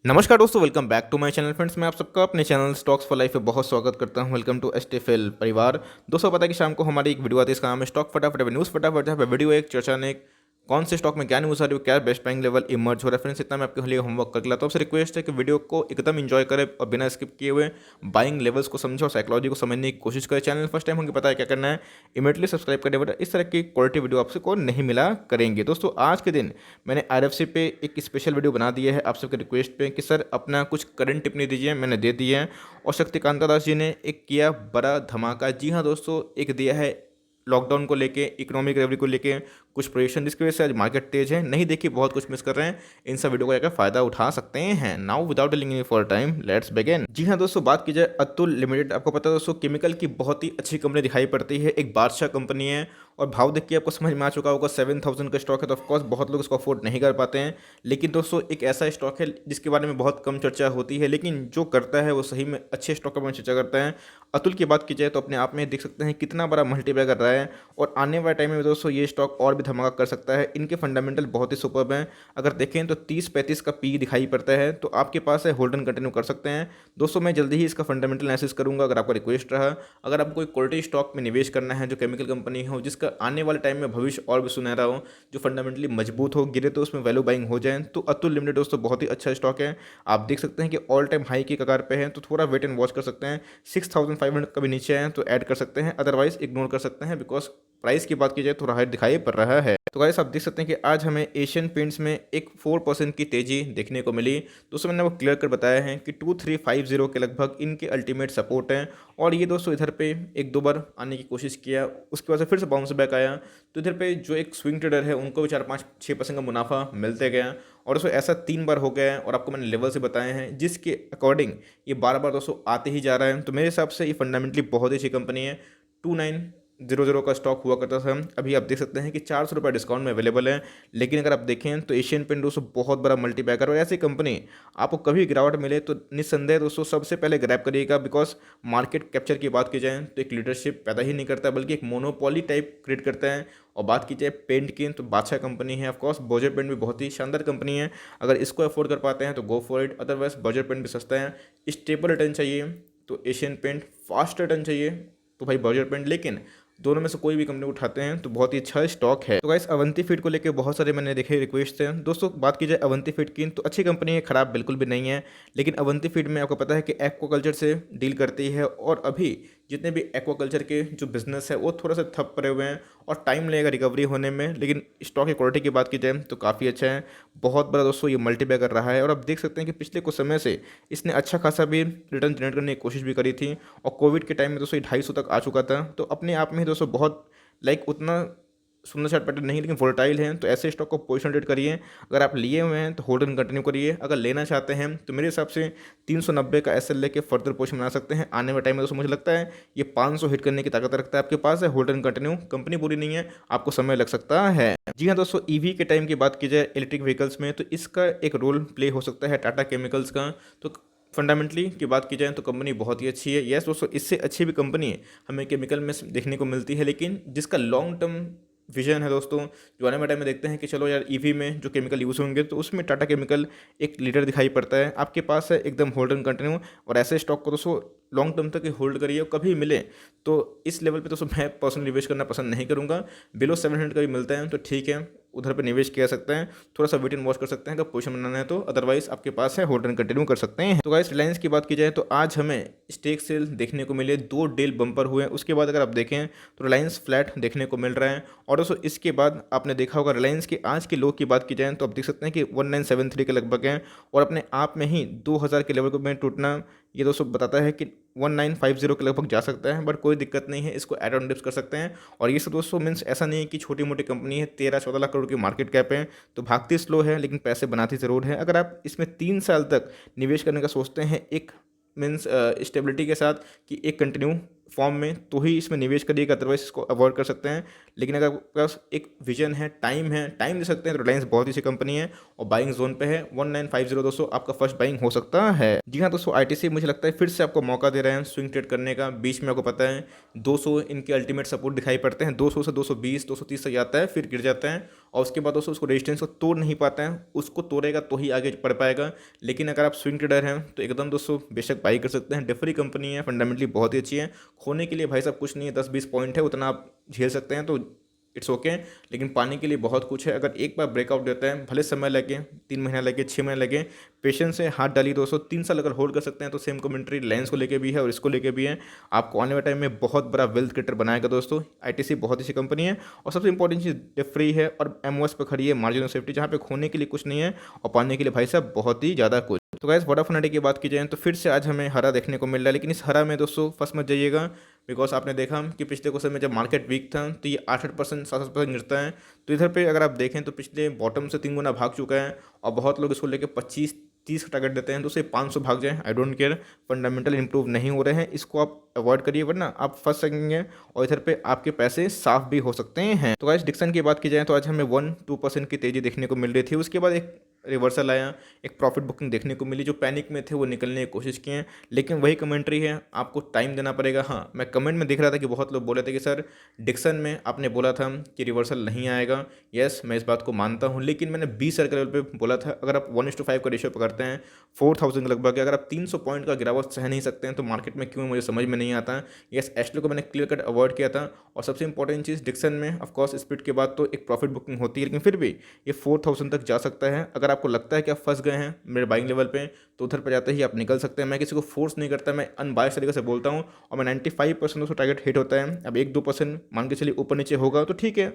नमस्कार दोस्तों, welcome back to my channel friends. मैं आप सबका अपने चैनल स्टॉक्स फॉर लाइफ में बहुत स्वागत करता हूं। वेलकम टू एसटीएफएल परिवार। दोस्तों, पता है कि शाम को हमारी एक वीडियो आती है, इसका नाम है स्टॉक फटाफट न्यूज़ फटाफट, जहाँ पे वीडियो एक चर्चा ने कौन से स्टॉक में क्या न्यूज़ आ रही है, क्या बेस्ट बाइंग लेवल इमर्ज हो रहा है। फ्रेंड्स, इतना मैं आपके लिए होमवर्क करके लाता हूँ। आपसे रिक्वेस्ट है कि वीडियो को एकदम इंजॉय करें और बिना स्किप किए हुए बाइंग लेवल्स को समझो और साइकोलॉजी को समझने की कोशिश करें। चैनल फर्स्ट टाइम होंगे, पता है क्या करना है, इमीडिएटली सब्सक्राइब करें। बट इस तरह की क्वालिटी वीडियो आपसे को नहीं मिला करेंगे। दोस्तों, आज के दिन मैंने आरएफसी पे एक स्पेशल वीडियो बना दिया है आप सबके रिक्वेस्ट पे कि सर अपना कुछ करंट टिप्पणी दीजिए। मैंने दे दी है और शक्तिकांता दास जी ने एक किया बड़ा धमाका। जी हाँ दोस्तों, एक दिया है लॉकडाउन को लेके, इकोनॉमिक रिकवरी को लेके कुछ प्रोजेक्शन, जिसकी वजह से आज मार्केट तेज है। नहीं देखिए, बहुत कुछ मिस कर रहे हैं, इन सब वीडियो का जाकर फायदा उठा सकते हैं। Now without delaying for time, let's begin. जी हाँ दोस्तों, बात की जाए अतुल लिमिटेड, आपको पता है दोस्तों, केमिकल की बहुत ही अच्छी कंपनी दिखाई पड़ती है, एक बादशाह कंपनी है। और भाव देख के आपको समझ में आ चुका होगा, 7000 का स्टॉक है, तो ऑफकोर्स बहुत लोग इसको अफोर्ड नहीं कर पाते हैं। लेकिन दोस्तों, एक ऐसा स्टॉक है जिसके बारे में बहुत कम चर्चा होती है, लेकिन जो करता है वो सही में अच्छे स्टॉक के बारे में चर्चा करता है। अतुल की बात की जाए तो अपने आप में देख सकते हैं कितना बड़ा मल्टीप्लाई कर रहा है, और आने वाले टाइम में दोस्तों ये स्टॉक और भी धमाका कर सकता है। इनके फंडामेंटल बहुत ही सुपर्ब हैं। अगर देखें तो 30-35 का पी दिखाई पड़ता है, तो आपके पास है, होल्ड एंड कंटिन्यू कर सकते हैं। दोस्तों, मैं जल्दी ही इसका फंडामेंटल एनालिसिस करूंगा, अगर आपका रिक्वेस्ट रहा। अगर आपको कोई क्वालिटी स्टॉक में निवेश करना है जो केमिकल कंपनी हो, जिसका आने वाले टाइम में भविष्य और भी सुनहरा हो, जो फंडामेंटली मजबूत हो, गिरे तो उसमें वैल्यू बाइंग हो जाए, तो अतुल लिमिटेड दोस्तों बहुत ही अच्छा स्टॉक है। आप देख सकते हैं कि ऑल टाइम हाई की कगार पे है, तो थोड़ा वेट एंड वॉच कर सकते हैं। 6500 कभी नीचे आए तो ऐड कर सकते हैं, अदरवाइज इग्नोर कर सकते हैं, बिकॉज प्राइस की बात की जाए थोड़ा हाइट दिखाई पड़ रहा है। तो गाइस, आप देख सकते हैं कि आज हमें एशियन पेंट्स में एक 4% की तेजी देखने को मिली। दोस्तों, मैंने वो क्लियर कर बताया है कि 2350 के लगभग इनके अल्टीमेट सपोर्ट है। और ये दोस्तों इधर पे एक दो बार आने की कोशिश किया, उसके बाद से फिर से बाउंस बैक आया। तो इधर पे जो एक स्विंग ट्रेडर है उनको भी 4-5-6% का मुनाफा मिलते गया। और दोस्तों ऐसा 3 बार हो गया है, और आपको मैंने लेवल से बताए हैं, जिसके अकॉर्डिंग ये बार बार दोस्तों आते ही जा रहा है। तो मेरे हिसाब से ये फंडामेंटली बहुत ही अच्छी कंपनी है। 2900 का स्टॉक हुआ करता था, अभी आप देख सकते हैं कि 400 रुपये डिस्काउंट में अवेलेबल है। लेकिन अगर आप देखें तो एशियन पेंट दोस्तों बहुत बड़ा मल्टीपैकर, और ऐसी कंपनी आपको कभी गिरावट मिले तो निस्संदेह दोस्तों सबसे पहले ग्रैब करिएगा। बिकॉज मार्केट कैप्चर की बात की जाए तो एक लीडरशिप पैदा ही नहीं करता, बल्कि एक मोनोपोली टाइप क्रिएट करता है। और बात की जाए पेंट की, तो बादशाह कंपनी है। ऑफकोर्स बर्जर पेंट भी बहुत ही शानदार कंपनी है, अगर इसको अफोर्ड कर पाते हैं तो go for it. Otherwise Berger paint भी सस्ता है। स्टेबल रिटर्न चाहिए तो एशियन पेंट, फास्ट रिटर्न चाहिए तो भाई बर्जर पेंट। लेकिन दोनों में से कोई भी कंपनी उठाते हैं तो बहुत ही अच्छा स्टॉक है। तो गाइस, अवंती फीड को लेकर बहुत सारे मैंने देखे रिक्वेस्ट थे। दोस्तों, बात की जाए अवंती फीड की, तो अच्छी कंपनी है, खराब बिल्कुल भी नहीं है। लेकिन अवंती फीड में आपको पता है कि एक्वाकल्चर से डील करती है, और अभी जितने भी एक्वाकल्चर के जो बिजनेस है वो थोड़ा सा ठप पड़े हुए हैं, और टाइम लगेगा रिकवरी होने में। लेकिन स्टॉक की क्वालिटी की बात की जाए तो काफ़ी अच्छा है। बहुत बड़ा दोस्तों ये मल्टीप्लाई कर रहा है, और आप देख सकते हैं कि पिछले कुछ समय से इसने अच्छा खासा भी रिटर्न जनरेट करने की कोशिश भी करी थी। और कोविड के टाइम में दोस्तों ये 250 तक आ चुका था। तो अपने आप में ही दोस्तों बहुत उतना सुंदर शार्ट पैटर्न नहीं, लेकिन वोलेटाइल है। तो ऐसे स्टॉक को पोजिशन ट्रेड करिए। अगर आप लिए हुए हैं तो होल्ड एंड कंटिन्यू करिए। अगर लेना चाहते हैं तो मेरे हिसाब से 390 का एसएल लेके फर्दर पोजिशन बना सकते हैं। आने वाले टाइम में दोस्तों मुझे लगता है ये 500 हिट करने की ताकत रखता है। आपके पास है, होल्ड एंड कंटिन्यू, कंपनी बुरी नहीं है, आपको समय लग सकता है। जी हाँ दोस्तों, ईवी के टाइम की बात की जाए इलेक्ट्रिक व्हीकल्स में, तो इसका एक रोल प्ले हो सकता है टाटा केमिकल्स का। तो फंडामेंटली की बात की जाए तो कंपनी बहुत ही अच्छी है। यस दोस्तों, इससे अच्छी भी कंपनी हमें केमिकल में देखने को मिलती है, लेकिन जिसका लॉन्ग टर्म विजन है दोस्तों, जो आने वाले टाइम में देखते हैं कि चलो यार ईवी में जो केमिकल यूज़ होंगे, तो उसमें टाटा केमिकल एक लीडर दिखाई पड़ता है। आपके पास है एकदम होल्ड एंड कंटिन्यू, और ऐसे स्टॉक को दोस्तों लॉन्ग टर्म तक होल्ड करिए। और कभी मिले तो इस लेवल पे दोस्तों मैं पर्सनल निवेश करना पसंद नहीं करूँगा। बिलो 700 का भी मिलता है तो ठीक है, उधर पे निवेश किया सकते हैं। थोड़ा सा वेट एंड वॉच कर सकते हैं अगर पोजीशन बनाना है तो, अदरवाइज आपके पास है, होल्ड एंड कंटिन्यू कर सकते हैं। तो गाइस, रिलायंस की बात की जाए तो आज हमें स्टेक सेल देखने को मिले, 2 डील बम्पर हुए। उसके बाद अगर आप देखें तो रिलायंस फ्लैट देखने को मिल रहा है। और दोस्तों इसके बाद आपने देखा होगा रिलायंस के आज के लो की बात की जाए तो आप देख सकते हैं कि 1973 के लगभग है, और अपने आप में ही 2000 के लेवल को में टूटना ये दोस्तों बताता है कि 1950 के लगभग जा सकता है। बट कोई दिक्कत नहीं है, इसको एड ऑन डिप्स कर सकते हैं। और ये सब दोस्तों मीन्स ऐसा नहीं है कि छोटी मोटी कंपनी है, 13-14 लाख करोड़ की मार्केट कैप है, तो भागती स्लो है लेकिन पैसे बनाती ज़रूर है। अगर आप इसमें 3 साल तक निवेश करने का सोचते हैं, एक मीन्स स्टेबिलिटी के साथ कि एक कंटिन्यू फॉर्म में तो ही इसमें निवेश करिएगा, अदरवाइज इसको अवॉइड कर सकते हैं। लेकिन अगर आपके पास एक विजन है, टाइम दे सकते हैं, तो रिलायंस बहुत ही अच्छी कंपनी है और बाइंग जोन पे है 1950 दोस्तों, आपका फर्स्ट बाइंग हो सकता है। जी हाँ दोस्तों, आईटीसी मुझे लगता है फिर से आपको मौका दे रहे हैं स्विंग ट्रेड करने का। बीच में आपको पता है 200 इनके अल्टीमेट सपोर्ट दिखाई पड़ते हैं, 200 से 220 230 तक जाता है, फिर गिर जाता है और उसके बाद दोस्तों उसको रेजिस्टेंस को तोड़ नहीं पाता है, उसको तोड़ेगा तो ही आगे बढ़ पाएगा। लेकिन अगर आप स्विंग ट्रेडर हैं तो एकदम दोस्तों बेशक बाई कर सकते हैं। डिफरी कंपनी है, फंडामेंटली बहुत ही अच्छी है, खोने के लिए भाई साहब कुछ नहीं है, 10-20 पॉइंट है, उतना आप झेल सकते हैं तो इट्स ओके। लेकिन पाने के लिए बहुत कुछ है। अगर एक बार ब्रेकआउट देता है, भले समय लगे, 3 महीना लगे, 6 महीने लगे, पेशेंस से हाथ डालिए दोस्तों। 3 साल अगर होल्ड कर सकते हैं तो सेम कमेंट्री लेंस को लेके भी है और इसको लेके भी है, आपको आने वाले टाइम में बहुत बड़ा वेल्थ क्रिएटर बनाएगा दोस्तों। आईटीसी बहुत अच्छी कंपनी है और सबसे इंपॉर्टेंट चीज़ फ्री है और एमओएस पे खड़ी है, मार्जिन ऑफ सेफ्टी, जहाँ पे खोने के लिए कुछ नहीं है और पाने के लिए भाई साहब बहुत ही ज़्यादा कुछ। तो गाइस वोडाफोन आइडिया की बात की जाए तो फिर से आज हमें हरा देखने को मिल रहा है, लेकिन इस हरा में दोस्तों फंस मत जाइएगा। बिकॉज आपने देखा कि पिछले क्वेश्चन में जब मार्केट वीक था तो ये 8-8% 7-7% गिरता है। तो इधर पे अगर आप देखें तो पिछले बॉटम से 3 गुना भाग चुका है और बहुत लोग इसको लेके 25-30 का टारगेट देते हैं, तो उसे 500 भाग जाए, I don't care. Fundamental improve नहीं हो रहे हैं, इसको आप अवॉइड करिए वरना आप फंस सकेंगे और इधर पे आपके पैसे साफ भी हो सकते हैं। तो गाइस डिक्सन की बात की जाए तो आज हमें 1-2% की तेजी देखने को मिल रही थी, उसके बाद एक रिवर्सल आया, एक प्रॉफिट बुकिंग देखने को मिली। जो पैनिक में थे वो निकलने की कोशिश किए, लेकिन वही कमेंट्री है, आपको टाइम देना पड़ेगा। हाँ, मैं कमेंट में देख रहा था कि बहुत लोग बोले थे कि सर डिक्सन में आपने बोला था कि रिवर्सल नहीं आएगा। यस, मैं इस बात को मानता हूँ, लेकिन मैंने 20 सर्कल लेवल पे बोला था अगर आप 1:5 का रेशियो पकड़ते हैं 4000 के लगभग, अगर आप 300 पॉइंट का गिरावट सह नहीं सकते हैं तो मार्केट में क्यों, मुझे समझ में नहीं आता। यस, एस्ट्रो को मैंने क्लियर कट अवॉइड किया था। और सबसे इंपॉर्टेंट चीज़ डिक्सन में ऑफकोर्स स्प्लिट के बाद तो एक प्रॉफिट बुकिंग होती है, लेकिन फिर भी ये 4000 तक जा सकता है। अगर आपको लगता है कि आप फंस गए हैं मेरे बाइंग लेवल पे तो उधर पर जाते ही आप निकल सकते हैं। मैं किसी को फोर्स नहीं करता, मैं अनबायस तरीके से बोलता हूँ और मैं 95% उसको टारगेट हिट होता है। अब 1-2% मान के चलिए ऊपर नीचे होगा तो ठीक है,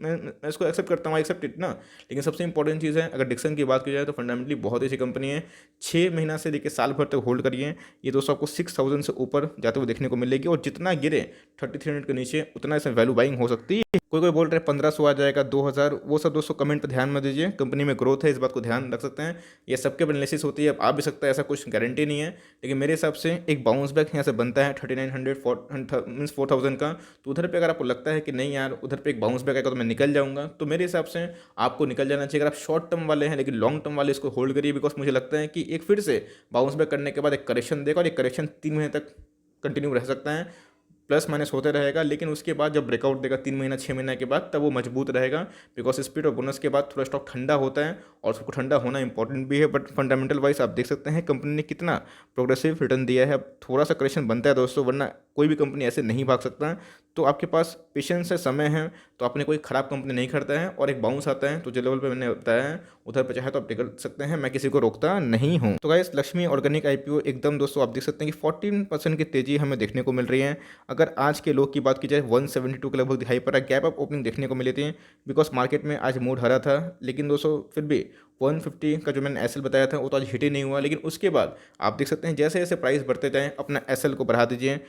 मैं इसको एक्सेप्ट करता हूँ, आई एक्सेप्ट इट ना। लेकिन सबसे इंपॉर्टेंट चीज़ है, अगर डिक्सन की बात की जाए तो फंडामेंटली बहुत अच्छी कंपनी है। 6 महीना से लेकर साल भर तक होल्ड करिए, ये दोस्तों आपको 6000 से ऊपर जाते हुए देखने को मिलेगी और जितना गिरे 3300 के नीचे उतना इसमें वैल्यू बाइंग हो सकती है। कोई बोल रहे हैं 1500 आ जाएगा, 2000, वो सब दोस्तों कमेंट पर ध्यान मत दीजिए। कंपनी में ग्रोथ है, इस बात को ध्यान रख सकते हैं। ये सबके एनालिसिस होती है, आ भी सकता है, ऐसा कुछ गारंटी नहीं है। लेकिन मेरे हिसाब से एक बाउंस बैक यहाँ से बनता है 3900 मीन्स 4000 का। तो उधर पे अगर आपको लगता है कि नहीं यार उधर पे एक बाउंस बैक आएगा तो मैं निकल जाऊंगा, तो मेरे हिसाब से आपको निकल जाना चाहिए। अगर आप शॉर्ट टर्म वाले हैं, लेकिन लॉन्ग टर्म वाले इसको होल्ड करिए, बिकॉज मुझे लगता है कि एक फिर से बाउंस बैक करने के बाद एक करेक्शन देगा और एक करेक्शन 3 महीने तक कंटिन्यू रह सकता है, प्लस माइनस होते रहेगा। लेकिन उसके बाद जब ब्रेकआउट देगा 3 महीना 6 महीने के बाद, तब वो मजबूत रहेगा। बिकॉज स्प्लिट और बोनस के बाद थोड़ा स्टॉक ठंडा होता है और उसको ठंडा होना इंपॉर्टेंट भी है। बट फंडामेंटल वाइज आप देख सकते हैं कंपनी ने कितना प्रोग्रेसिव रिटर्न दिया है। अब थोड़ा सा करेक्शन बनता है दोस्तों, वरना कोई भी कंपनी ऐसे नहीं भाग सकता। तो आपके पास पेशेंस है, समय है, तो आपने कोई ख़राब कंपनी नहीं खरीदा है और एक बाउंस आता है तो जो लेवल पे मैंने बताया है उधर पे चाहे तो आप टिकट सकते हैं, मैं किसी को रोकता नहीं हूँ। तो गाइस लक्ष्मी ऑर्गेनिक आईपीओ एकदम दोस्तों आप देख सकते हैं कि 14% की तेजी हमें देखने को मिल रही है। अगर आज के लो की बात की जाए 172 के लगभग दिखाई पड़ रहा है, गैप अप ओपनिंग देखने को मिली थी। बिकॉज मार्केट में आज मूड हरा था, लेकिन दोस्तों फिर भी 150 का जो मैंने एसएल बताया था वो तो आज हिट ही नहीं हुआ। लेकिन उसके बाद आप देख सकते हैं जैसे जैसे प्राइस बढ़ते जाएँ अपना एसएल को बढ़ा दीजिए।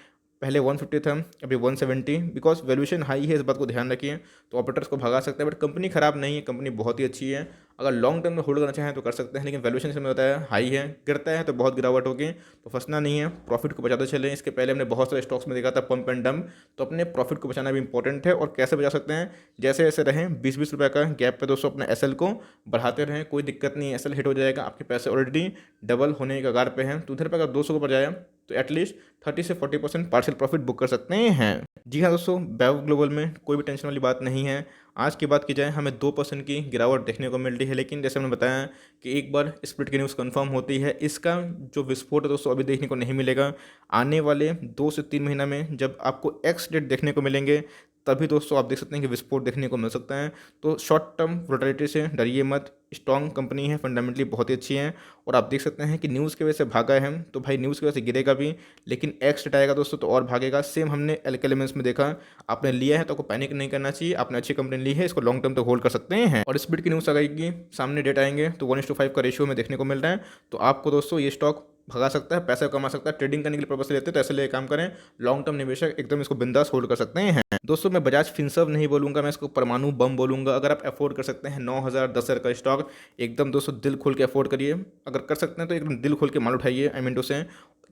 पहले 150 था, अभी 170, बिकॉज वैल्यूएशन हाई है, इस बात को ध्यान रखिए। तो ऑपरेटर्स को भगा सकते हैं, बट कंपनी खराब नहीं है, कंपनी बहुत ही अच्छी है। अगर लॉन्ग टर्म में होल्ड करना चाहें तो कर सकते हैं, लेकिन वैल्यूएशन से मैंने बताया हाई है, गिरता है तो बहुत गिरावट होगी, तो फंसना नहीं है, प्रॉफिट को बचाते चलें। इसके पहले हमने बहुत सारे स्टॉक्स में देखा था पंप एंड डंप, तो अपने प्रॉफिट को बचाना भी इंपॉर्टेंट है। और कैसे बचा सकते हैं, जैसे जैसे रहें 20-20 रुपये का गैप पे दोस्तों अपने एसएल को बढ़ाते रहें, कोई दिक्कत नहीं है, एसएल हिट हो जाएगा, आपके पैसे ऑलरेडी डबल होने के कगार पे हैं। तो उधर पर अगर 200 को बढ़ जाए तो एटलीस्ट 30 से 40% पार्शियल प्रॉफिट बुक कर सकते हैं। जी हाँ दोस्तों, बैव ग्लोबल में कोई भी टेंशन वाली बात नहीं है। आज की बात की जाए हमें 2% की गिरावट देखने को मिल रही है, लेकिन जैसे हमने बताया कि एक बार स्प्लिट की न्यूज़ कंफर्म होती है, इसका जो विस्फोट है दोस्तों अभी देखने को नहीं मिलेगा। आने वाले 2 से 3 महीना में जब आपको एक्स डेट देखने को मिलेंगे तभी दोस्तों आप देख सकते हैं कि विस्फोट देखने को मिल सकता है। तो शॉर्ट टर्म वोलेटिलिटी से डरिए मत, स्ट्रॉन्ग कंपनी है, फंडामेंटली बहुत ही अच्छी है। और आप देख सकते हैं कि न्यूज़ की वजह से भागा है, तो भाई न्यूज़ की वजह से गिरेगा भी, लेकिन एक्स डेट आएगा दोस्तों तो और भागेगा। सेम हमने एल्केलेमेंट्स में देखा, आपने लिया है तो आपको पैनिक नहीं करना चाहिए, आपने अच्छी कंपनी ली है, इसको लॉन्ग टर्म तक होल्ड कर सकते हैं। और स्पीड की न्यूज़ आएगी, सामने डेट आएंगे तो 1:5 का रेशियो में देखने को मिल रहा है, तो आपको दोस्तों ये स्टॉक भगा सकता है, पैसा कमा सकता है। ट्रेडिंग करने के लिए पर्पस से लेते हैं तो ऐसे लिए काम करें, लॉन्ग टर्म निवेशक एकदम इसको बिंदास होल्ड कर सकते हैं। दोस्तों मैं बजाज फिनसर्व नहीं बोलूंगा, मैं इसको परमाणु बम बोलूंगा। अगर आप अफोर्ड कर सकते हैं 9000 10,000 का स्टॉक एकदम दोस्तों दिल खोल के अफोर्ड करिए। अगर कर सकते हैं तो एकदम दिल खोल के माल उठाइए, आई मीन टू से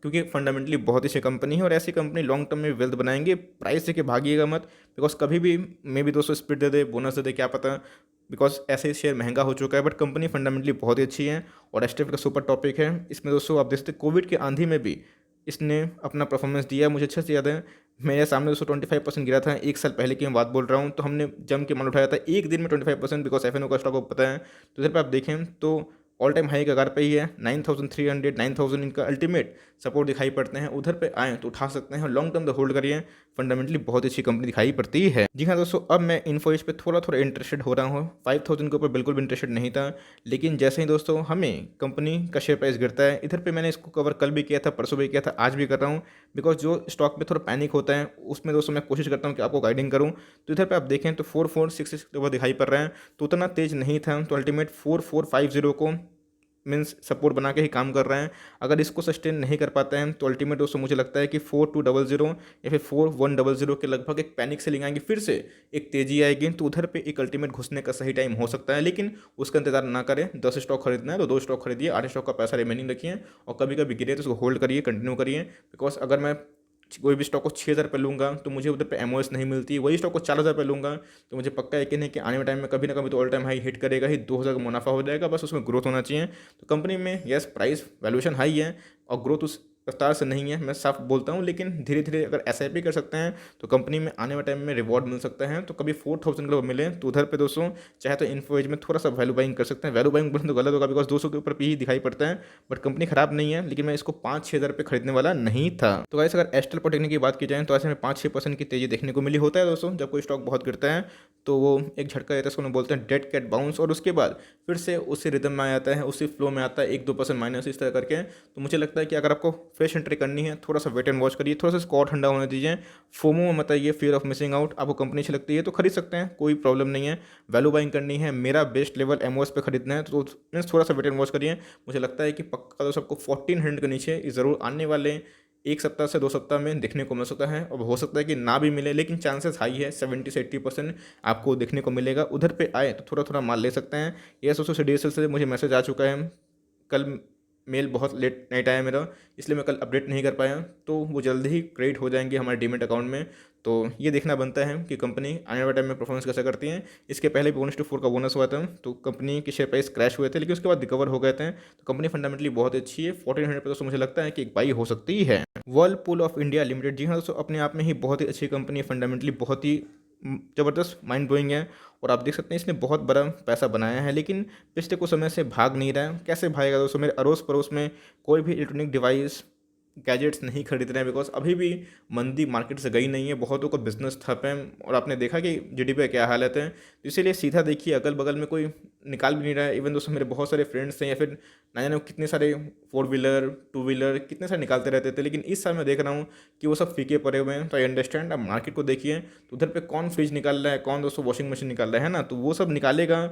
क्योंकि फंडामेंटली बहुत ही अच्छी कंपनी है और ऐसी कंपनी लॉन्ग टर्म में वेल्थ बनाएंगे। प्राइस से के भागिएगा मत, बिकॉज कभी भी मे भी दोस्तों स्प्लिट दे दे, बोनस दे दे, क्या पता, बिकॉज ऐसे शेयर महंगा हो चुका है। बट कंपनी फंडामेंटली बहुत ही अच्छी है और एस्टेफिल का सुपर टॉपिक है। इसमें दोस्तों आप देख सकते कोविड के आंधी में भी इसने अपना परफॉर्मेंस दिया है। मुझे अच्छे से याद है, मेरे सामने दोस्तों 25% गिरा था। एक साल पहले की मैं बात बोल रहा हूँ, तो हमने जम के माल उठाया था एक दिन में 25%, बिकॉज एफ का स्टॉक को पता है। तो इधर पर आप देखें तो ऑल टाइम हाई कगार पे ही है। 9300 9000 इनका अल्टीमेट सपोर्ट दिखाई पड़ते हैं। उधर पे आए तो उठा सकते हैं, लॉन्ग टर्म तो होल्ड करिए। फंडामेंटली बहुत अच्छी कंपनी दिखाई पड़ती है। जी हाँ दोस्तों, अब मैं इन्फोसिस पे थोड़ा थोड़ा इंटरेस्टेड हो रहा हूँ। 5000 के ऊपर बिल्कुल भी इंटरेस्टेड नहीं था, लेकिन जैसे ही दोस्तों हमें कंपनी का शेयर प्राइस गिरता है, इधर पे मैंने इसको कवर कल भी किया था, परसों भी किया था, आज भी कर रहा हूँ। बिकॉज जो स्टॉक में थोड़ा पैनिक होता है उसमें दोस्तों मैं कोशिश करता हूँ कि आपको गाइडिंग करूँ। तो इधर पे आप देखें तो 4466 के ऊपर दिखाई पड़ रहा है, तो उतना तेज नहीं था। तो अल्टीमेट 4450 को मीन्स सपोर्ट बना के ही काम कर रहे हैं। अगर इसको सस्टेन नहीं कर पाते हैं तो अल्टीमेट दोस्तों मुझे लगता है कि 4200 या फिर 4100 के लगभग एक पैनिक सेलिंग आएंगी, फिर से एक तेजी आएगी। तो उधर पे एक अल्टीमेट घुसने का सही टाइम हो सकता है, लेकिन उसका इंतजार ना करें। 10 स्टॉक खरीदना है तो 2 स्टॉक खरीदिए, 8 स्टॉक का पैसा रिमेनिंग रखिए और कभी कभी गिरे तो उसको होल्ड करिए, कंटिन्यू करिए। बिकॉज अगर मैं कोई भी स्टॉक को 6000 पे लूँगा तो मुझे उधर पे एमओएस नहीं मिलती। वही स्टॉक को 4000 पे लूँगा तो मुझे पक्का यकीन है कि आने वाले टाइम में कभी ना कभी तो ऑल टाइम हाई हिट करेगा ही। 2000 का मुनाफा हो जाएगा, बस उसमें ग्रोथ होना चाहिए। तो कंपनी में यस प्राइस वैल्यूएशन हाई है और ग्रोथ उस रफ्तार से नहीं है, मैं साफ बोलता हूँ। लेकिन धीरे धीरे अगर एसआईपी कर सकते हैं तो कंपनी में आने वाले टाइम में रिवॉर्ड मिल सकता है। तो कभी 4000 का मिले तो उधर पे दोस्तों चाहे तो इन्फोएज में थोड़ा सा वैल्यू बाइंग कर सकते हैं। वैल्यू बाइंग बोलने तो गलत होगा, बिकॉज 200 के ऊपर भी दिखाई पड़ता है। बट कंपनी खराब नहीं है, लेकिन मैं इसको 5-6 हज़ार पे खरीदने वाला नहीं था। तो गाइस अगर एस्ट्रल पॉलिटेक्निक की बात की जाए तो ऐसे में 5-6% की तेजी देखने को मिली। होता है दोस्तों जब कोई स्टॉक बहुत गिरता है तो वो एक झटका देता है, उसको बोलते हैं डेड कैट बाउंस, और उसके बाद फिर से उसी रिदम में आ जाता है, उसी फ्लो में आता है, 1-2% माइनस इस तरह करके। तो मुझे लगता है कि अगर आपको फ्रेश एंट्री करनी है, थोड़ा सा वेट एंड वॉच करिए, थोड़ा सा स्कोर ठंडा होने दीजिए। फोमो में मत आइए, फियर ऑफ मिसिंग आउट। आपको कंपनी अच्छी लगती है तो खरीद सकते हैं, कोई प्रॉब्लम नहीं है। वैल्यू बाइंग करनी है, मेरा बेस्ट लेवल एमओएस पे खरीदना है तो मीन्स थोड़ा सा वेट एंड वॉच करिए। मुझे लगता है कि पक्का तो सबको 1400 के नीचे ज़रूर आने वाले 1 सप्ताह से 2 सप्ताह में देखने को मिल सकता है। और हो सकता है कि ना भी मिले, लेकिन चांसेस हाई है, 70 से 80% आपको देखने को मिलेगा। उधर पे आए तो थोड़ा थोड़ा माल ले सकते हैं। ये दोस्तों डीएसएल से मुझे मैसेज आ चुका है, कल मेल बहुत लेट नाइट आया मेरा, इसलिए मैं कल अपडेट नहीं कर पाया। तो वो जल्दी ही क्रेडिट हो जाएंगे हमारे डीमेट अकाउंट में। तो ये देखना बनता है कि कंपनी आने वाले टाइम में परफॉर्मेंस कैसा करती है। इसके पहले भी 1:4 का बोनस हुआ था तो कंपनी के शेयर प्राइस क्रैश हुए थे, लेकिन उसके बाद रिकवर हो गए थे। तो कंपनी फंडामेंटली बहुत अच्छी है। 1400 पे दोस्तों मुझे लगता है कि एक बाई हो सकती है। वर्लपूल ऑफ इंडिया लिमिटेड, जी हाँ दोस्तों, अपने आप में ही बहुत ही अच्छी कंपनी है। फंडामेंटली बहुत ही ज़बरदस्त माइंड ब्लोइंग है और आप देख सकते हैं इसने बहुत बड़ा पैसा बनाया है, लेकिन पिछले कुछ समय से भाग नहीं रहा है। कैसे भागेगा दोस्तों? मेरे अड़ोस पड़ोस में कोई भी इलेक्ट्रॉनिक डिवाइस गैजेट्स नहीं खरीद रहे हैं, बिकॉज अभी भी मंदी मार्केट से गई नहीं है। बहुतों का बिजनेस ठप है और आपने देखा कि जीडीपी का क्या हालत है। तो इसीलिए सीधा देखिए, अगल बगल में कोई निकाल भी नहीं रहा है। इवन दोस्तों मेरे बहुत सारे फ्रेंड्स हैं या फिर ना जाने वो कितने सारे 4 व्हीलर 2 व्हीलर कितने सारे निकालते रहते थे, लेकिन इस साल मैं देख रहा हूँ कि वो सब फीके पड़े हुए हैं। तो आई अंडरस्टैंड। अब मार्केट को देखिए तो उधर पे कौन फ्रिज निकाल रहा है, कौन दोस्तों वॉशिंग मशीन निकाल रहा है ना, तो वो सब निकालेगा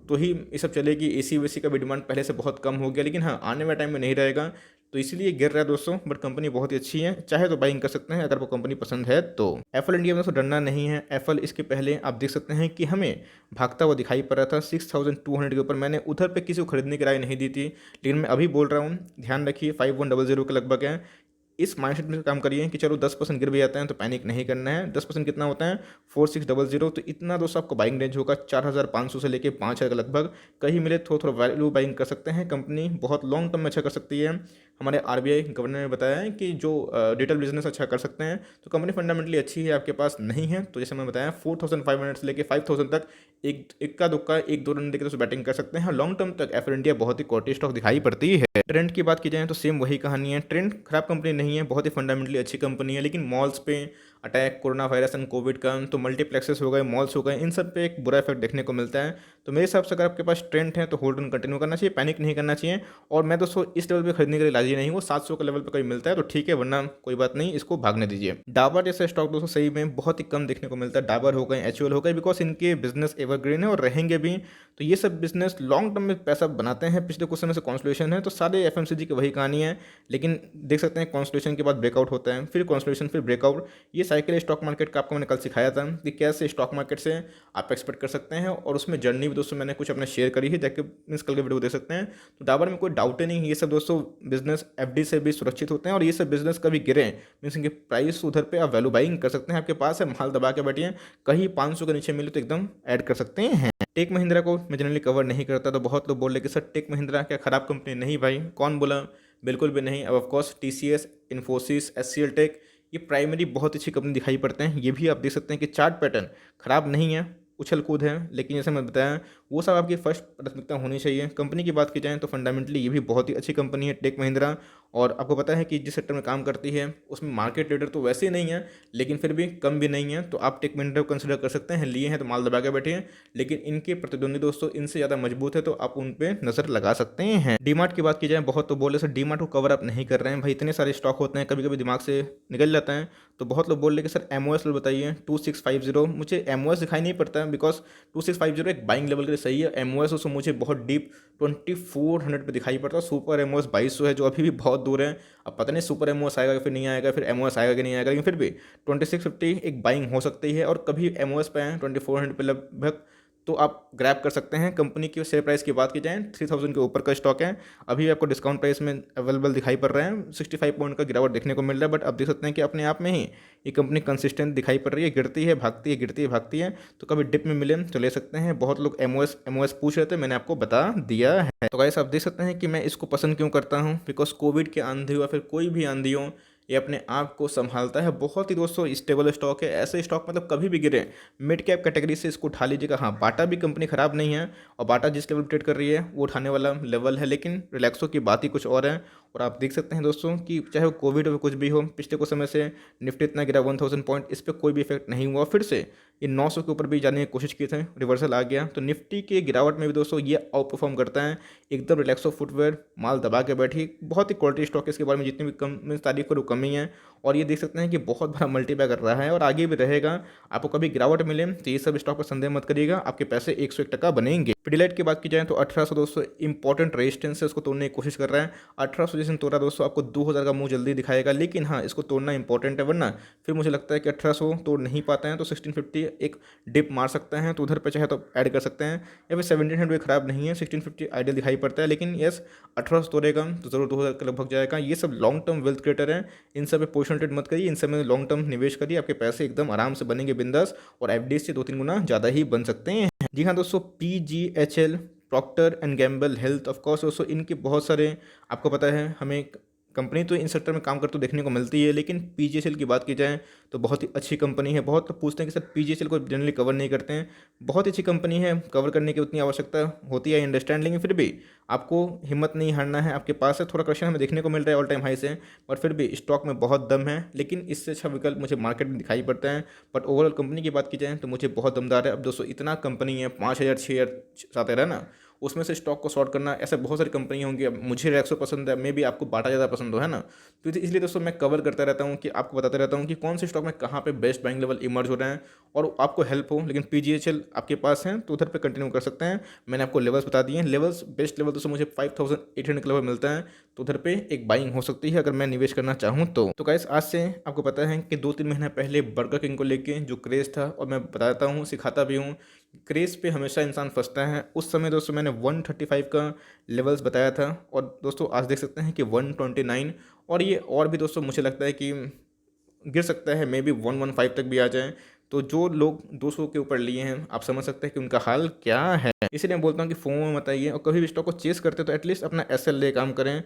तो ही ये सब चलेगी। एसी वेसी का भी डिमांड पहले से बहुत कम हो गया, लेकिन हाँ आने वाले टाइम में नहीं रहेगा, तो इसीलिए गिर रहा है दोस्तों। बट कंपनी बहुत ही अच्छी है, चाहे तो बाइंग कर सकते हैं अगर वो कंपनी पसंद है तो। एफएल इंडिया में दोस्तों डरना नहीं है। एफएल इसके पहले आप देख सकते हैं कि हमें भागता हुआ दिखाई पड़ रहा था 6200 के ऊपर। मैंने उधर पे किसी को खरीदने की राय नहीं दी थी, लेकिन मैं अभी बोल रहा हूँ ध्यान रखिए 5100 के लगभग है। इस माइंडसेट में काम करिए कि चलो 10% गिर भी जाते हैं तो पैनिक नहीं करना है। 10% कितना होता है? 4600। तो इतना दोस्तों आपको बाइंग रेंज होगा 4500 से लेके 5000 के लगभग। कहीं मिले थोड़ा थोड़ा वैल्यू बाइंग कर सकते हैं। कंपनी बहुत लॉन्ग टर्म में अच्छा कर सकती है। हमारे आरबीआई गवर्नर ने बताया है कि जो डिजिटल बिजनेस अच्छा कर सकते हैं, तो कंपनी फंडामेंटली अच्छी है। आपके पास नहीं है तो जैसे मैं बताया 4500 से लेके 5000 तक एक इक्का दुक्का 1-2 रन देकर तो बैटिंग कर सकते हैं। लॉन्ग टर्म तक एफएल इंडिया बहुत ही क्वालिटी स्टॉक दिखाई पड़ती है। ट्रेंड की बात की जाए तो सेम वही कहानी है। ट्रेंड खराब कंपनी नहीं है, बहुत ही फंडामेंटली अच्छी कंपनी है, लेकिन मॉल्स पे attack corona virus and Covid का, तो मल्टीप्लेक्सेस हो गए, मॉल्स हो गए, इन सब पे एक बुरा इफेक्ट देखने को मिलता है। तो मेरे हिसाब से अगर आपके पास ट्रेंड है तो होल्ड ऑन कंटिन्यू करना चाहिए, पैनिक नहीं करना चाहिए। और मैं दोस्तों इस लेवल पे खरीदने के लिए राजी नहीं हूँ। 700 के लेवल पे कहीं मिलता है तो ठीक है, वरना कोई बात नहीं, इसको भागने दीजिए। डाबर जैसे स्टॉक दोस्तों सही में बहुत ही कम देखने को मिलता है। डाबर हो गए, एचयूएल हो गए, बिकॉज इनके बिजनेस एवरग्रीन है और रहेंगे भी। तो ये सब बिजनेस लॉन्ग टर्म में पैसा बनाते हैं। पिछले कुछ समय से कॉन्स्टलेशन है, तो सारे एफएमसीजी की वही कहानी है। लेकिन देख सकते हैं कॉन्स्टलेशन के बाद ब्रेकआउट होता है, फिर कॉन्स्टलेशन, फिर ब्रेकआउट। ये साइकिल स्टॉक मार्केट का आपको मैंने कल सिखाया था कि कैसे स्टॉक मार्केट से आप एक्सपेक्ट कर सकते हैं, और उसमें जर्नी भी दोस्तों मैंने कुछ अपने शेयर करी है, जाके मीन्स कल के वीडियो देख सकते हैं। तो डाबर में कोई डाउट ही नहीं, ये सब दोस्तों बिजनेस एफडी से भी सुरक्षित होते हैं, और ये सब बिजनेस कभी गिरे मीन्स इनके प्राइस उधर पे आप वैल्यू बाइंग कर सकते हैं। आपके पास है, माल दबा के बैठिए, कहीं 500 के नीचे मिले तो एकदम ऐड कर सकते हैं। टेक महिंद्रा को मैं जनरली कवर नहीं करता, तो बहुत लोग बोल रहे कि सर टेक महिंद्रा क्या खराब कंपनी? नहीं भाई, कौन बोला, बिल्कुल भी नहीं। अब of course TCS, Infosys, SCL tech, ये प्राइमरी बहुत अच्छी कंपनी दिखाई पड़ते हैं। ये भी आप देख सकते हैं कि चार्ट पैटर्न खराब नहीं है, उछल कूद है, लेकिन जैसे मैं बताया वो सब आपकी फर्स्ट प्राथमिकता होनी चाहिए। कंपनी की बात की जाए तो फंडामेंटली ये भी बहुत ही अच्छी कंपनी है टेक महिंद्रा, और आपको पता है कि जिस सेक्टर में काम करती है उसमें मार्केट लीडर तो वैसे ही नहीं है, लेकिन फिर भी कम भी नहीं है, तो आप टेक महिंद्रा को कंसिडर कर सकते हैं। लिए हैं तो माल दबा के बैठे हैं, लेकिन इनके प्रतिद्वंदी दोस्तों इनसे ज़्यादा मजबूत है, तो आप उन पर नज़र लगा सकते हैं। डीमार्ट की बात की जाए, बहुत तो बोले सर डीमार्ट को कवर अप नहीं कर रहे हैं भाई, इतने सारे स्टॉक होते हैं, कभी कभी दिमाग से निकल जाता है। तो बहुत लोग बोल रहे कि सर MOS बताइए 2650। मुझे MOS दिखाई नहीं पड़ता, बिकॉज 2650 एक बाइंग लेवल के लिए सही है। MOS उसको मुझे बहुत डीप 2400 पे दिखाई पड़ता है। सुपर MOS 2200 है, जो अभी भी बहुत दूर है। अब पता नहीं सुपर MOS आएगा फिर नहीं आएगा, फिर MOS आएगा कि नहीं आएगा, लेकिन फिर भी 2650 एक बाइंग हो सकती है। और कभी MOS पे आए 2400 पे लगभग, तो आप ग्रैब कर सकते हैं। कंपनी की शेयर प्राइस की बात की जाए 3000 के ऊपर का स्टॉक है, अभी आपको डिस्काउंट प्राइस में अवेलेबल दिखाई पड़ रहा है। 65 पॉइंट का गिरावट देखने को मिल रहा है, बट आप देख सकते हैं कि अपने आप में ही ये कंपनी कंसिस्टेंट दिखाई पड़ रही है, गिरती है भागती है, गिरती है भागती है। तो कभी डिप में मिले तो ले सकते हैं। बहुत लोग MOS पूछ रहे थे, मैंने आपको बता दिया है। तो गाइस आप देख सकते हैं कि मैं इसको पसंद क्यों करता हूँ, बिकॉज कोविड के आंधी या फिर कोई भी आंधी हो, ये अपने आप को संभालता है। बहुत ही दोस्तों स्टेबल स्टॉक है, ऐसे स्टॉक मतलब कभी भी गिरे मिड कैप कैटेगरी से इसको उठा लीजिएगा। हाँ, बाटा भी कंपनी खराब नहीं है, और बाटा जिस लेवल ट्रेड कर रही है वो उठाने वाला लेवल है, लेकिन रिलैक्सो की बात ही कुछ और है। और आप देख सकते हैं दोस्तों कि चाहे वो कोविड हो कुछ भी हो, पिछले कुछ समय से निफ्टी इतना गिरा 1000 पॉइंट, इस पर कोई भी इफेक्ट नहीं हुआ। फिर से ये 900 के ऊपर भी जाने की कोशिश की थे, रिवर्सल आ गया। तो निफ्टी के गिरावट में भी दोस्तों ये आउट परफॉर्म करता है एकदम। रिलैक्सो फुटवेयर माल दबा के बैठी, बहुत ही क्वालिटी स्टॉक है, इसके बारे में जितनी भी कम तारीफ करो कमी है। और ये देख सकते हैं कि बहुत बड़ा मल्टीबैगर रहा है और आगे भी रहेगा। आपको कभी गिरावट मिले तो ये सब स्टॉक पर संदेह मत करिएगा, आपके पैसे 101% बनेंगे। पिडिलाइट की बात की जाए तो 1800 दोस्तों इंपॉर्टेंट रेजिस्टेंस है, उसको तोड़ने की कोशिश कर रहा है। 1800 जिसने तोड़ा दोस्तों आपको 2000 का मुंह जल्दी दिखाएगा, लेकिन हाँ इसको तोड़ना इंपॉर्टेंट है, वरना फिर मुझे लगता है कि 1800 तोड़ नहीं पाते हैं तो 1650 एक डिप मार सकते हैं, तो उधर पे चाहे तो ऐड कर सकते हैं। या फिर 1700 भी खराब नहीं है, 1650 आइडियल दिखाई पड़ता है, लेकिन यस 1800 तोड़ेगा तो जरूर 2000 के लगभग जाएगा। ये सब लॉन्ग टर्म वेल्थ क्रिएटर हैं, इन सब पे पोजिशन ट्रेड मत करिए, इन सब में लॉन्ग टर्म निवेश करिए, आपके पैसे एकदम आराम से बनेंगे बिंदास, और FD से 2-3 गुना ज़्यादा ही बन सकते हैं। जी हाँ दोस्तों, PGHL, Procter and Gamble health, of course दोस्तों इनके बहुत सारे आपको पता है, हमें कंपनी तो इन सेक्टर में काम करते देखने को मिलती है, लेकिन PGHL की बात की जाए तो बहुत ही अच्छी कंपनी है। बहुत लोग पूछते हैं कि सर PGHL को जनरली कवर नहीं करते हैं, बहुत अच्छी कंपनी है, कवर करने की उतनी आवश्यकता होती है अंडरस्टैंड, लेकिन फिर भी आपको हिम्मत नहीं हारना है। आपके पास है थोड़ा क्वेश्चन हमें देखने को मिल रहा है ऑल टाइम हाई से, बट फिर भी स्टॉक में बहुत दम है, लेकिन इससे अच्छा विकल्प मुझे मार्केट में दिखाई पड़ता है। बट ओवरऑल कंपनी की बात की जाए तो मुझे बहुत दमदार है। अब दोस्तों इतना कंपनी है, 5000 शेयर साथ है ना, उसमें से स्टॉक को शॉर्ट करना, ऐसे बहुत सारी कंपनी होंगी। अब मुझे रेक्सो पसंद है, मे भी आपको बाटा ज़्यादा पसंद हो, है ना। तो इसलिए दोस्तों मैं कवर करता रहता हूँ कि आपको बताते रहता हूँ कि कौन से स्टॉक में कहाँ पे बेस्ट बाइंग लेवल इमर्ज हो रहे हैं और आपको हेल्प हो। लेकिन PGHL आपके पास है तो उधर पे कंटिन्यू कर सकते हैं। मैंने आपको लेवल्स बता दिए हैं, लेवल्स बेस्ट लेवल दोस्तों मुझे 5800 के लेवल मिलता है, तो उधर पे एक बाइंग हो सकती है अगर मैं निवेश करना चाहूँ तो गाइस आज से आपको पता है कि 2-3 महीने पहले बर्गर किंग को लेके जो क्रेज़ था, और मैं बताता हूँ सिखाता भी हूँ, क्रेज़ पे हमेशा इंसान फंसता है। उस समय दोस्तों मैंने 135 का लेवल्स बताया था, और दोस्तों आज देख सकते हैं कि 129, और ये और भी दोस्तों मुझे लगता है कि गिर सकता है, मे बी 115 तक भी आ जाए। तो जो लोग 200 के ऊपर लिए हैं आप समझ सकते हैं कि उनका हाल क्या है। इसलिए मैं बोलता हूँ कि फोमो मत आइए, और कभी भी स्टॉक को चेस करते तो एटलीस्ट अपना SL ले काम करें।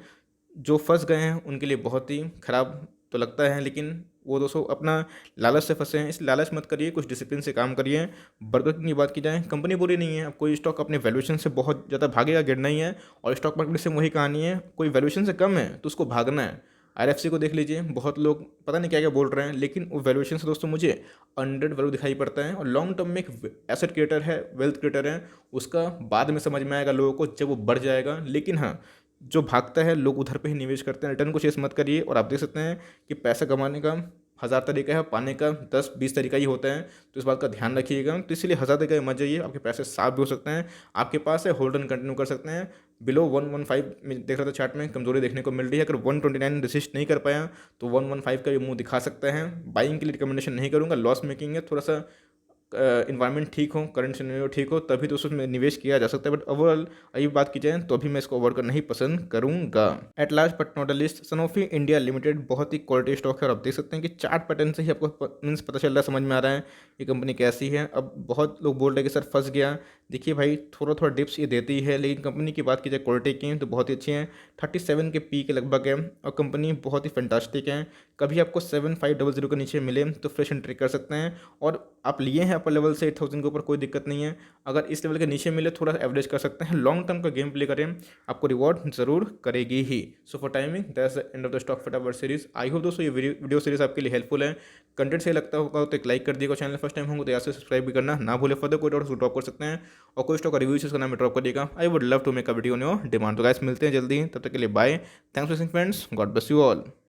जो फंस गए हैं उनके लिए बहुत ही ख़राब तो लगता है, लेकिन वो दोस्तों अपना लालच से फंसे हैं, इस लालच मत करिए, कुछ डिसिप्लिन से काम करिए। बर्गर किंग की बात की जाए, कंपनी बुरी नहीं है। अब कोई स्टॉक अपने वैल्यूएशन से बहुत ज़्यादा भागेगा, गिरना ही है, और स्टॉक मार्केट से वही कहानी है, कोई वैल्यूएशन से कम है तो उसको भागना है। RFC को देख लीजिए, बहुत लोग पता नहीं क्या क्या बोल रहे हैं, लेकिन वो वैल्यूएशन से दोस्तों मुझे 100 वैल्यू दिखाई पड़ता है, और लॉन्ग टर्म में एक एसेट क्रिएटर है, वेल्थ क्रिएटर है, उसका बाद में समझ में आएगा लोगों को जब वो बढ़ जाएगा। लेकिन हाँ, जो भागता है लोग उधर पे ही निवेश करते हैं, रिटर्न को चेस मत करिए। और आप देख सकते हैं कि पैसा कमाने का 1000 तरीका है, पाने का 10-20 तरीका ही होता है, तो इस बात का ध्यान रखिएगा। तो इसलिए 1000 तरीका मत जाइए, आपके पैसे साफ भी हो सकते हैं। आपके पास है होल्ड एंड कंटिन्यू कर सकते हैं, बिलो 115 में देख रहा था चार्ट में कमजोरी देखने को मिल रही है। अगर 129 रेसिस्ट नहीं कर पाया तो 115 का भी मुंह दिखा सकता है। बाइंग के लिए रिकमेंडेशन नहीं करूँगा, लॉस मेकिंग है। थोड़ा सा इन्वायरमेंट ठीक हो, करंट सिनेरियो ठीक हो, तभी तो उसमें निवेश किया जा सकता है। बट ओवरऑल अभी बात की जाए तो अभी मैं इसको अवॉइड करना ही पसंद करूंगा। At last but not the list, Sanofi India limited बहुत ही क्वालिटी स्टॉक है और आप देख सकते हैं कि चार्ट पैटर्न से ही आपको मीन्स पता चल रहा है, समझ में आ रहा है ये कंपनी कैसी है। अब बहुत लोग बोल रहे हैं कि सर फंस गया। देखिए भाई, थोड़ा थोड़ा डिप्स ये देती है, लेकिन कंपनी की बात की जाए क्वालिटी की तो बहुत ही अच्छी है। 37 के पी के लगभग है और कंपनी बहुत ही फैंटास्टिक है। कभी आपको 7500 के नीचे मिले तो फ्रेश एंट्री कर सकते हैं। और आप लिए हैं अपर लेवल से 8000 के ऊपर, कोई दिक्कत नहीं है। अगर इस लेवल के नीचे मिले थोड़ा एवरेज कर सकते हैं। लॉन्ग टर्म का गेम प्ले करें, आपको रिवॉर्ड जरूर करेगी ही। So for timing that's the end of the stock फटाफट सीरीज। आई होप दोस्तों ये वीडियो सीरीज आपके लिए हेल्पफुल है। कंटेंट सही लगता होगा तो एक लाइक कर दिएगा, चैनल फर्स्ट टाइम होंगे तो यहाँ से सब्सक्राइब भी करना ना भूले। फर्दर कोई डाउट ड्रॉप कर सकते हैं और कोई स्टॉक का रिव्यू उसका नाम ड्रॉप करिएगा। I would love to make a video on your demand. तो गाइस मिलते हैं जल्दी, तब तक के लिए bye. Thanks for listening friends, God bless you all.